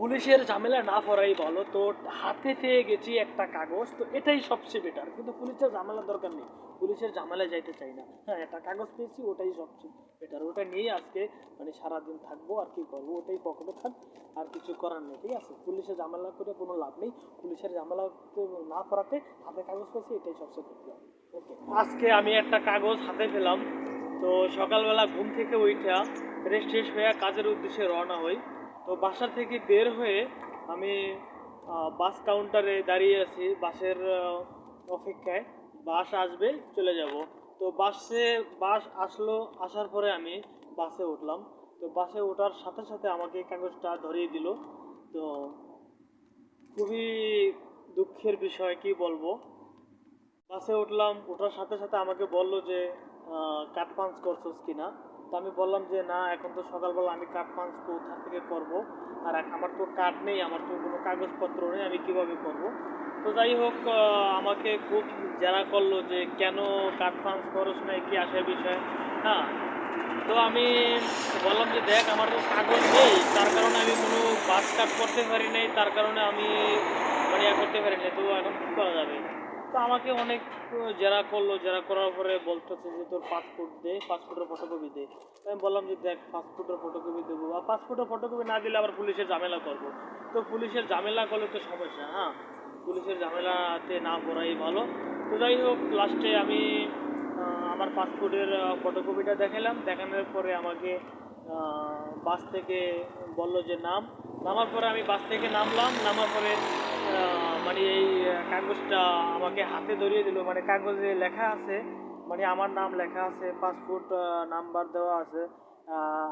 পুলিশের ঝামেলা না পড়াই ভালো। তো হাতে পেয়ে গেছি একটা কাগজ, তো এটাই সবচেয়ে বেটার। কিন্তু পুলিশের ঝামেলার দরকার নেই, পুলিশের ঝামেলায় যাইতে চাই না। হ্যাঁ, একটা কাগজ পেয়েছি, ওটাই সবচেয়ে বেটার। ওটা নিয়ে আজকে মানে সারাদিন থাকবো, আর কি করবো, ওটাই পকেটে থাক, আর কিছু করার নেই। ঠিক আছে, পুলিশের ঝামেলা করে কোনো লাভ নেই। পুলিশের ঝামেলা না করাতে হাতে কাগজ পেয়েছি, এটাই সবচেয়ে বেটার। ওকে, আজকে আমি একটা কাগজ হাতে পেলাম। তো সকালবেলা ঘুম থেকে উঠা ফ্রেশ ট্রেশ হয়ে কাজের উদ্দেশ্যে রওনা হই। তো বাসা থেকে বের হয়ে আমি বাস কাউন্টারে দাঁড়িয়ে আছি, বাসের অপেক্ষায়। বাস আসবে, চলে যাব। তো বাস আসলো, আসার পরে আমি বাসে উঠলাম। তো বাসে ওঠার সাথে সাথে আমাকে এই কাগজটা ধরিয়ে দিল। তো খুবই দুঃখের বিষয়, কি বলবো। বাসে উঠলাম, ওঠার সাথে সাথে আমাকে বলল যে কার্ড পাঞ্চ করছোস কিনা। তো আমি বললাম যে না, এখন তো সকালবেলা আমি কার্ড পাঞ্চ কোথা থেকে করব, আর আমার তো কার্ড নেই, আমার তো কোনো কাগজপত্র নেই, আমি কিভাবে করব। তো যাই হোক, আমাকে খুব জেরা করলো যে কেন কার্ড পাঞ্চ করছ না, কি আসার বিষয়। হ্যাঁ, তো আমি বললাম যে দেখ, আমার তো কাগজ নেই, তার কারণে আমি কোনো বাস কাট করতে পারি নাই, তার কারণে আমি মানে করতে পারি নাই। তো এখন কী করা যাবে? তো আমাকে অনেক জেরা করলো, জেরা করার পরে বলতেছে যে তোর পাসপোর্ট দে, পাসপোর্টের ফটোকপি দে। আমি বললাম যে দেখ, পাসপোর্টের ফটোকপি দেবো, আর পাসপোর্টের ফটোকপি না দিলে আবার পুলিশের ঝামেলা করবো। তো পুলিশের ঝামেলা করলে তো সমস্যা। হ্যাঁ, পুলিশের ঝামেলাতে না পড়াই ভালো। তো যাই হোক, লাস্টে আমি আমার পাসপোর্টের ফটোকপিটা দেখালাম। দেখানোর পরে আমাকে বাস থেকে বলল যে নামার পরে আমি বাস থেকে নামলাম। নামার পরে মানে এই কাগজটা আমাকে হাতে ধরিয়ে দিল। মানে কাগজে লেখা আছে, মানে আমার নাম লেখা আছে, পাসপোর্ট নাম্বার দেওয়া আছে।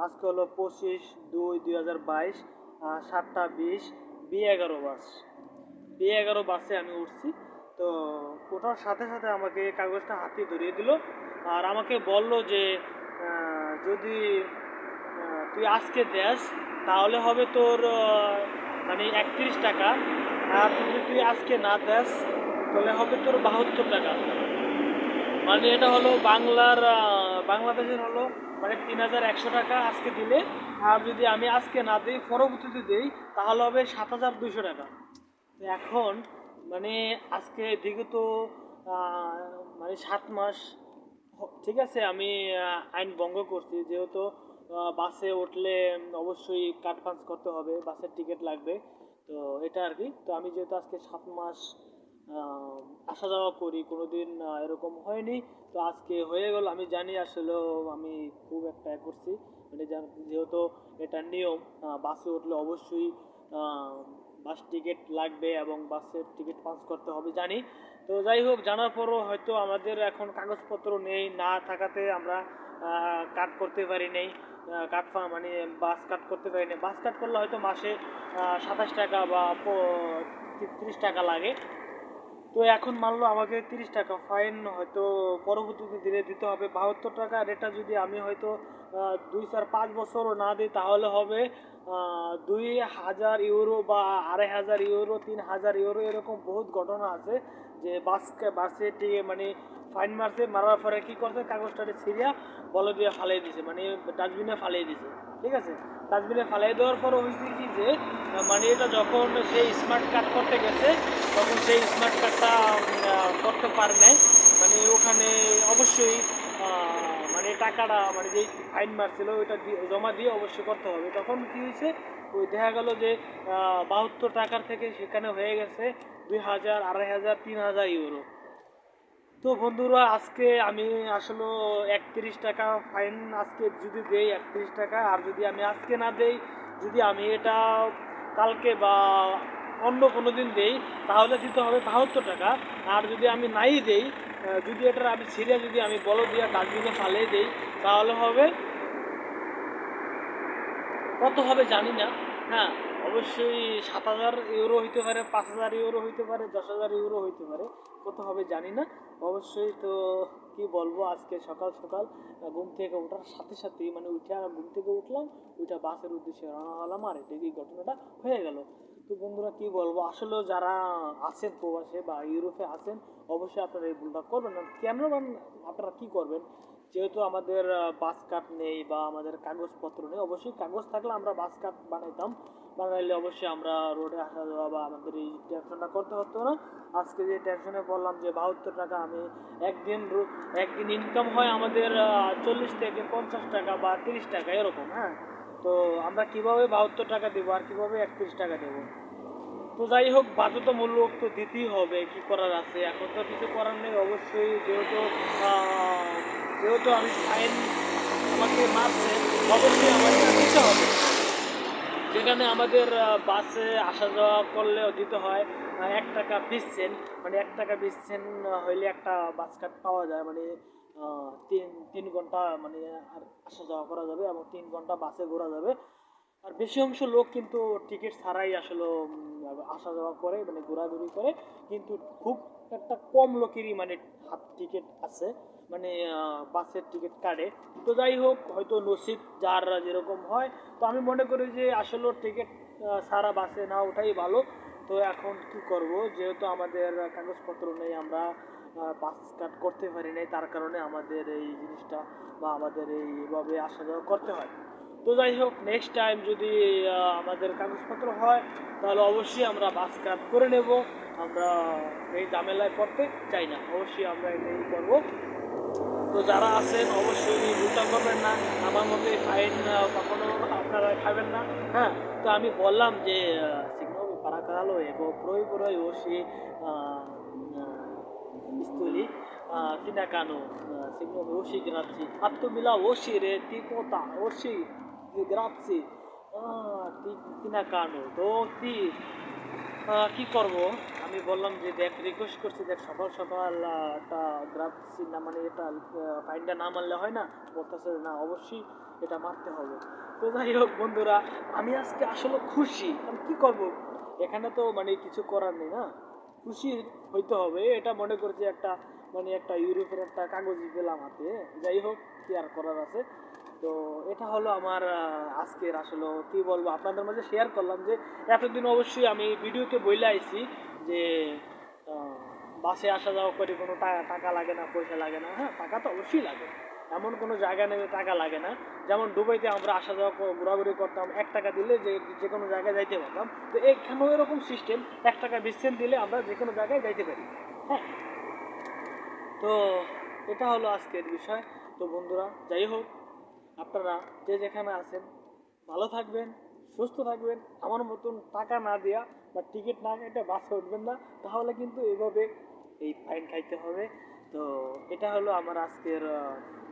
আজকে হলো 25/2/2022, 7টা 20, B11 বাস। B11 বাসে আমি উঠছি। তো ওঠার সাথে সাথে আমাকে কাগজটা হাতে ধরিয়ে দিল, আর আমাকে বলল যে যদি তুই আজকে দেস তাহলে হবে তোর মানে 31 টাকা, আর যদি তুই আজকে না দেস তাহলে হবে তোর 72 টাকা। মানে এটা হলো বাংলাদেশের হলো মানে 3100 টাকা আজকে দিলে, আর যদি আমি আজকে না দিই, পরবর্তীতে দিই, তাহলে হবে 7200 টাকা। এখন মানে আজকে বিগত মানে 7 মাস, ঠিক আছে, আমি আইন ভঙ্গ করছি। যেহেতু বাসে উঠলে অবশ্যই কার্ড পাঞ্চ করতে হবে, বাসের টিকিট লাগবে। তো এটা আর কি। তো আমি যেহেতু আজকে 7 মাস আহ, আসা যাওয়া করি, কোনোদিন এরকম হয়নি। তো আজকে হয়ে গেল। আমি জানি আসলে আমি খুব একটা করছি, মানে যেহেতু এটা নিয়ম, বাসে উঠলে অবশ্যই বাস টিকিট লাগবে এবং বাসের টিকিট পাস করতে হবে, জানি। তো যাই হোক, জানার পরও হয়তো আমাদের এখন কাগজপত্র নেই, না থাকাতে আমরা কাট করতে পারি নাই। মানে বাস কাট করতে পারি না। বাস কাট করলে হয়তো মাসে 27 টাকা বা 30 টাকা লাগে। তো এখন মানলো আমাকে 30 টাকা ফাইন হয়তো পরবর্তীতে দিনে দিতে হবে 72 টাকা। আর এটা যদি আমি হয়তো 2 4 5 বছরও না দিই, তাহলে হবে 2000 ইউরো বা 2500 ইউরো, 3000 ইউরো। এরকম বহুত ঘটনা আছে যে বাসে মানে ফাইন মারছে, মারার পরে কি করছে, কাগজটাকে ছিঁড়িয়া বলে দিয়ে ফালাই দিছে, মানে ডাস্টবিনে ফালিয়ে দিছে। ঠিক আছে, ডাস্টবিনে ফালাই দেওয়ার পর হয়েছে কি যে মানে এটা যখন সেই স্মার্ট কার্ড করতে গেছে, তখন সেই স্মার্ট কার্ডটা করতে পারে নাই। মানে ওখানে অবশ্যই মানে টাকাটা, মানে যেই ফাইন মারছিল ওইটা জমা দিয়ে অবশ্যই করতে হবে। তখন কি হয়েছে, ওই দেখা গেল যে 72 টাকার থেকে সেখানে হয়ে গেছে 2000, 2500, 3000 ইউরো। তো বন্ধুরা, আজকে আমি আসলে 31 টাকা ফাইন আজকে যদি দেই, 31 টাকা। আর যদি আমি আজকে না দেই, যদি আমি এটা কালকে বা অন্য কোনো দিন দেই, তাহলে দিতে হবে 72 টাকা। আর যদি আমি নাই দেই, যদি এটা আমি ছিঁড়ে যদি আমি বলো দিয়ে ডাস্টবিনে ফালিয়ে দেই, তাহলে হবে কত হবে জানি না। হ্যাঁ, অবশ্যই 7000 ইউরো হইতে পারে, 5000 ইউরো হইতে পারে, 10,000 ইউরো হইতে পারে, কত হবে জানি না। অবশ্যই। তো কি বলবো, আজকে সকাল সকাল ঘুম থেকে ওঠার সাথে সাথেই মানে উঠে ঘুম থেকে উঠলাম, ওইটা বাসের উদ্দেশ্যে রওনা হলাম, আর এটা এই ঘটনাটা হয়ে গেল। তো বন্ধুরা, কি বলবো, আসলে যারা আছেন প্রবাসে বা ইউরোপে আছেন, অবশ্যই আপনারা এই ভুলটা করবেন না। কেন আপনারা কি করবেন, যেহেতু আমাদের বাস কার্ড নেই বা আমাদের কাগজপত্র নেই, অবশ্যই কাগজ থাকলে আমরা বাস কার্ড বানাইতাম। বানাইলে অবশ্যই আমরা রোডে আসা যাওয়া বা আমাদের এই টেনশনটা করতে হতো না। আজকে যে টেনশনে পড়লাম যে 72 টাকা আমি একদিন ইনকাম হয় আমাদের 40 থেকে 50 টাকা বা 30 টাকা এরকম, হ্যাঁ। তো আমরা কিভাবে 72 টাকা দেবো আর কিভাবে 31 টাকা দেবো? তো যাই হোক, বাধ্যতামূলক তো দিতেই হবে, কি করার আছে, এখন তো কিছু করার নেই অবশ্যই। যেহেতু আমি ফাইন আমাকে মারছে, অবশ্যই আমাকে দিতে হবে। যেখানে আমাদের বাসে আসা যাওয়া করলেও দিতে হয় 1 টাকা 20 সেন্ট, মানে 1 টাকা 20 সেন্ট হইলে একটা বাস কার্ড পাওয়া যায়, মানে তিন ঘন্টা মানে আর আসা যাওয়া করা যাবে এবং 3 ঘন্টা বাসে ঘোরা যাবে। আর বেশি অংশ লোক কিন্তু টিকিট ছাড়াই আসলে আসা যাওয়া করে, মানে ঘোরাঘুরি করে। কিন্তু খুব একটা কম লোকেরই মানে হাত টিকিট আছে, মানে বাসের টিকিট কাটে। তো যাই হোক, হয়তো নসিব যার যেরকম হয়। তো আমি মনে করি যে আসলে টিকিট ছাড়া বাসে না ওঠাই ভালো। তো এখন কি করব, যেহেতু আমাদের কাগজপত্র নেই, আমরা বাস কাট করতে পারি নাই, তার কারণে আমাদের এই জিনিসটা বা আমাদের এইভাবে আসা যাওয়া করতে হয়। তো যাই হোক, নেক্সট টাইম যদি আমাদের কাগজপত্র হয় তাহলে অবশ্যই আমরা বাস কাট করে নেব। আমরা এই ঝামেলায় পড়তে চাই না, অবশ্যই আমরা এটাই করবো। তো যারা আছেন অবশ্যই ভুলটা করবেন না, আমার মতে ফাইন কখনো আপনারা খাবেন না, হ্যাঁ। তো আমি বললাম যে signo para lo ego proiboro oshi istuli tinakano signo oshi grazie attomila oshi re tipota oshi grazie tinakano তো কি করব, আমি বললাম যে দেখ, রিকোয়েস্ট করছি, দেখ সকাল সকাল একটা গ্রাফসি না, মানে এটা ফাইনটা না মারলে হয় না। বলতেছে না, অবশ্যই এটা মারতে হবে। তো যাই হোক বন্ধুরা, আমি আজকে আসলে খুশি। আমি কি করব, এখানে তো মানে কিছু করার নেই না, খুশি হইতে হবে। এটা মনে করছি একটা মানে একটা ইউরোপের একটা কাগজই পেলাম হাতে। যাই হোক, কি আর করার আছে। তো এটা হলো আমার আজকের আসলে কি বলবো, আপনাদের মাঝে শেয়ার করলাম যে এতদিন অবশ্যই আমি ভিডিওতে বইলে আইছি যে আহ, বাসে আসা যাওয়া করে কোনো টাকা লাগে না, পয়সা লাগে না। হ্যাঁ, টাকা তো অবশ্যই লাগে, এমন কোনো জায়গা নেই যে টাকা লাগে না। যেমন দুবাইতে আমরা আসা যাওয়া ঘোরাঘুরি করতাম, 1 টাকা দিলে যে কোনো জায়গায় যাইতে পারতাম। তো এখানেও এরকম সিস্টেম, 1 টাকা 20 সেন্ট দিলে আমরা যে কোনো জায়গায় যাইতে পারি, হ্যাঁ। তো এটা হলো আজকের বিষয়। তো বন্ধুরা, যাই হোক, আপনারা যে যেখানে আছেন ভালো থাকবেন, সুস্থ থাকবেন। আমার মতন টাকা না দেওয়া বা টিকিট না কেটে বাসে উঠবেন না, তাহলে কিন্তু এইভাবে এই ফাইন খাইতে হবে। তো এটা হলো আমার আজকের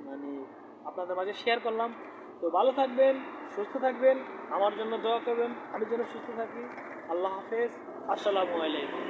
মানে আপনাদের মাঝে শেয়ার করলাম। তো ভালো থাকবেন, সুস্থ থাকবেন, আমার জন্য দোয়া করবেন, আমি যেন সুস্থ থাকি। আল্লাহ হাফেজ, আসসালামু আলাইকুম।